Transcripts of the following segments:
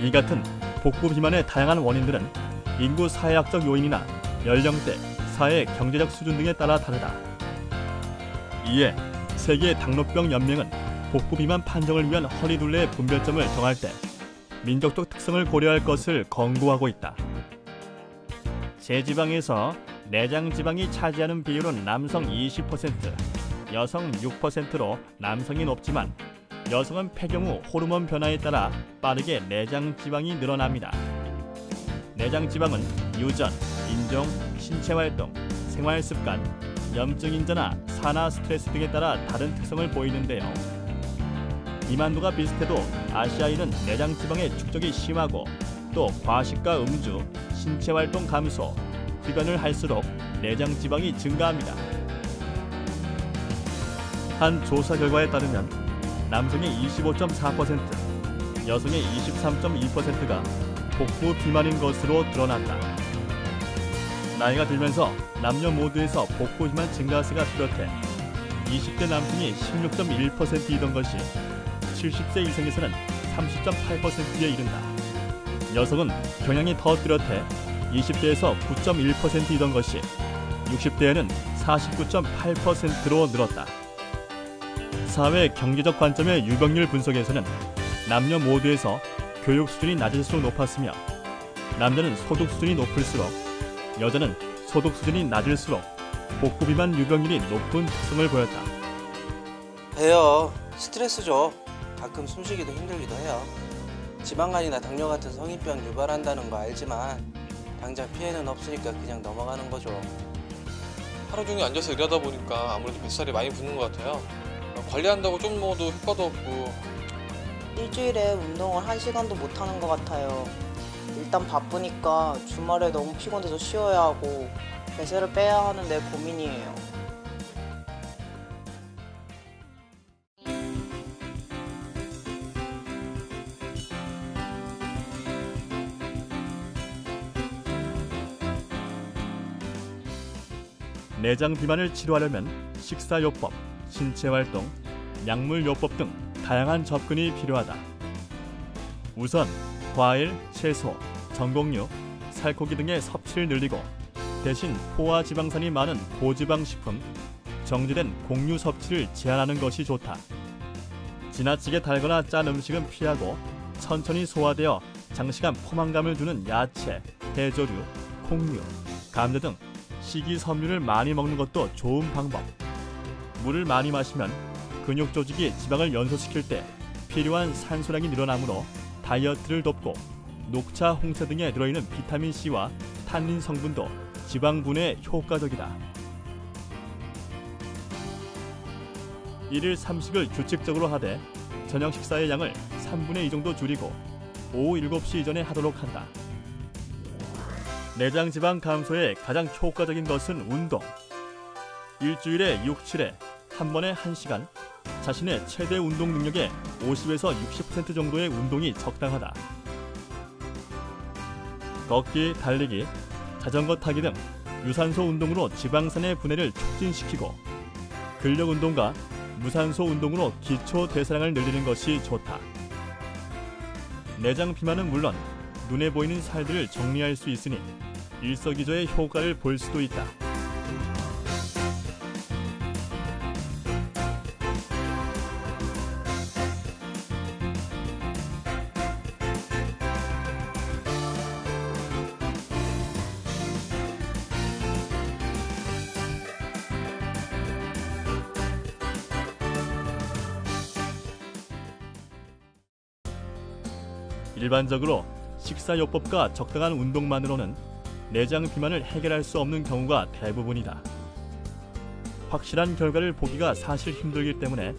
이 같은 복부 비만의 다양한 원인들은 인구 사회학적 요인이나 연령대, 사회 경제적 수준 등에 따라 다르다. 이에 세계 당뇨병 연맹은 복부 비만 판정을 위한 허리둘레의 분별점을 정할 때 민족적 특성을 고려할 것을 권고하고 있다. 체지방에서 내장 지방이 차지하는 비율은 남성 20%, 여성 6%로 남성이 높지만 여성은 폐경 후 호르몬 변화에 따라 빠르게 내장 지방이 늘어납니다. 내장 지방은 유전, 인종, 신체 활동, 생활 습관, 염증 인자나 산화 스트레스 등에 따라 다른 특성을 보이는데요. 비만도가 비슷해도 아시아인은 내장 지방의 축적이 심하고 또 과식과 음주, 신체 활동 감소, 흡연을 할수록 내장 지방이 증가합니다. 한 조사 결과에 따르면 남성의 25.4%, 여성의 23.2%가 복부 비만인 것으로 드러났다. 나이가 들면서 남녀 모두에서 복부 비만 증가세가 뚜렷해 20대 남성이 16.1%이던 것이 70세 이상에서는 30.8%에 이른다. 여성은 경향이 더 뚜렷해 20대에서 9.1%이던 것이 60대에는 49.8%로 늘었다. 사회 경제적 관점의 유병률 분석에서는 남녀 모두에서 교육 수준이 낮을수록 높았으며 남자는 소득 수준이 높을수록 여자는 소득 수준이 낮을수록 복부 비만 유병률이 높은 특성을 보였다. 해요. 스트레스죠. 가끔 숨쉬기도 힘들기도 해요. 지방간이나 당뇨 같은 성인병 유발한다는 거 알지만 당장 피해는 없으니까 그냥 넘어가는 거죠. 하루 종일 앉아서 일하다 보니까 아무래도 뱃살이 많이 붙는 것 같아요. 관리한다고 좀 먹어도 효과도 없고. 일주일에 운동을 1시간도 못 하는 것 같아요. 일단 바쁘니까 주말에 너무 피곤해서 쉬어야 하고 배설을 빼야 하는데 고민이에요. 내장 비만을 치료하려면 식사요법, 신체활동, 약물요법 등 다양한 접근이 필요하다. 우선 과일, 채소, 전곡류, 살코기 등의 섭취를 늘리고 대신 포화 지방산이 많은 고지방 식품, 정제된 곡류 섭취를 제한하는 것이 좋다. 지나치게 달거나 짠 음식은 피하고 천천히 소화되어 장시간 포만감을 주는 야채, 해조류, 콩류, 감자 등 식이섬유를 많이 먹는 것도 좋은 방법. 물을 많이 마시면 근육 조직이 지방을 연소시킬 때 필요한 산소량이 늘어나므로 다이어트를 돕고 녹차, 홍차 등에 들어있는 비타민C와 탄닌 성분도 지방 분해에 효과적이다. 일일 3식을 규칙적으로 하되 저녁 식사의 양을 3분의 2 정도 줄이고 오후 7시 이전에 하도록 한다. 내장 지방 감소에 가장 효과적인 것은 운동. 일주일에 6, 7회 한 번에 1시간, 자신의 최대 운동 능력의 50에서 60% 정도의 운동이 적당하다. 걷기, 달리기, 자전거 타기 등 유산소 운동으로 지방산의 분해를 촉진시키고 근력 운동과 무산소 운동으로 기초 대사량을 늘리는 것이 좋다. 내장 비만은 물론 눈에 보이는 살들을 정리할 수 있으니 일석이조의 효과를 볼 수도 있다. 일반적으로 식사요법과 적당한 운동만으로는 내장 비만을 해결할 수 없는 경우가 대부분이다. 확실한 결과를 보기가 사실 힘들기 때문에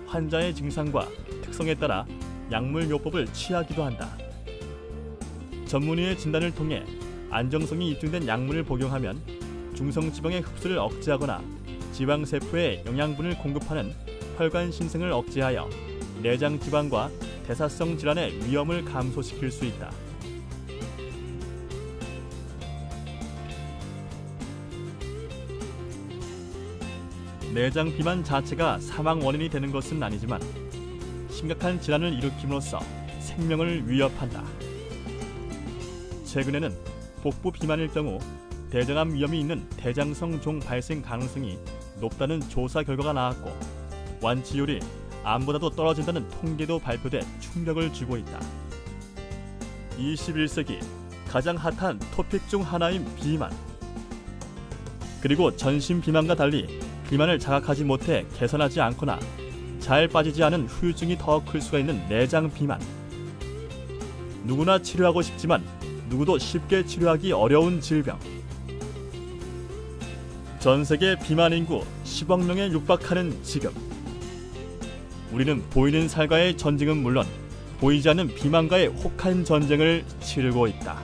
환자의 증상과 특성에 따라 약물요법을 취하기도 한다. 전문의의 진단을 통해 안정성이 입증된 약물을 복용하면 중성지방의 흡수를 억제하거나 지방세포에 영양분을 공급하는 혈관 신생을 억제하여 내장 지방과 대사성 질환의 위험을 감소시킬 수 있다. 내장 비만 자체가 사망 원인이 되는 것은 아니지만 심각한 질환을 일으킴으로써 생명을 위협한다. 최근에는 복부 비만일 경우 대장암 위험이 있는 대장성 종 발생 가능성이 높다는 조사 결과가 나왔고 완치율이 암보다도 떨어진다는 통계도 발표돼 충격을 주고 있다. 21세기 가장 핫한 토픽 중 하나인 비만. 그리고 전신 비만과 달리 비만을 자각하지 못해 개선하지 않거나 잘 빠지지 않은 후유증이 더 클 수가 있는 내장 비만. 누구나 치료하고 싶지만 누구도 쉽게 치료하기 어려운 질병. 전 세계 비만 인구 10억 명에 육박하는 지금, 우리는 보이는 살과의 전쟁은 물론 보이지 않는 비만과의 혹한 전쟁을 치르고 있다.